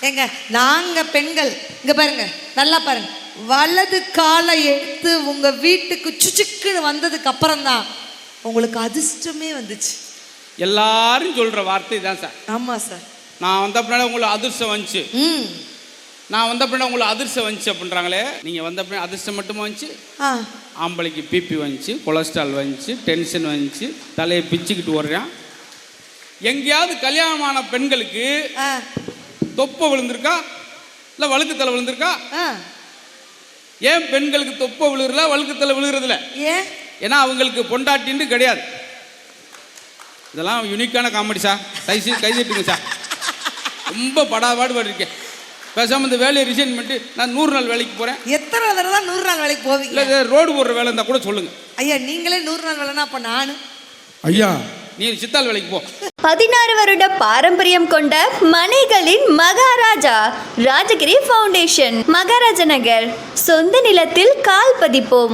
ஏங்க நாங்க பெண்கள் இங்க பாருங்க, நல்லா பாருங்க, வலது காலை எடுத்து உங்க வீட்டுக்கு சுச்சுக்குன்னு வந்ததுக்கு அப்புறம் தான் உங்களுக்கு அதிர்ஷ்டமே வந்துச்சு. எல்லாரும் சொல்ற வார்த்தை தான் சார். ஆமா சார். நான் வந்த பின்னாடி உங்களுக்கு அதிர்ஷ்டம் வந்துச்சு, நான் வந்த பின்னாடி உங்களுக்கு அதிர்ஷ்டம் வந்துச்சு அப்படின்றாங்களே. நீங்கள் வந்த பின்னாடி அதிர்ஷ்டம் மட்டுமா வந்துச்சு? ஆம்பளைக்கு பிபி வந்துச்சு, கொலஸ்ட்ரால் வந்துச்சு, டென்ஷன் வந்துச்சு, தலையை பிச்சுக்கிட்டு ஓடுறான். எங்கேயாவது கல்யாணமான பெண்களுக்கு தொப்பை விழுந்திருக்கா இல்லை வழுக்கு தலை விழுந்திருக்கா? ஏன் பெண்களுக்கு தொப்பை விழுகிறல வழுக்கு தலை விழுகிறதுல? ஏன்னா அவங்களுக்கு பொண்டாட்டின்னு கிடையாது. இதெல்லாம் யூனிக்கான காமெடி சார், கைதிட்டுங்க சார். ரொம்ப படாபாடு இருக்கேன். பேசாமல் இந்த வேலையை ரிசைன் பண்ணிட்டு நான் 100 நாள் வேலைக்கு போகிறேன். எத்தனை தடவை தான் 100 நாள் வேலைக்கு போவீங்க? இல்லை ரோடு போடுற வேலை இருந்தால் கூட சொல்லுங்கள். ஐயா நீங்களே 100 நாள் வேலைன்னா அப்போ நானு ஐயா நீ சித்தால் வேலைக்கு போ. 16 வருட பாரம்பரியம் கொண்ட மனைகளின் மகாராஜா ராஜகிரி ஃபவுண்டேஷன், மகாராஜ நகர். சொந்த நிலத்தில் கால் பதிப்போம்.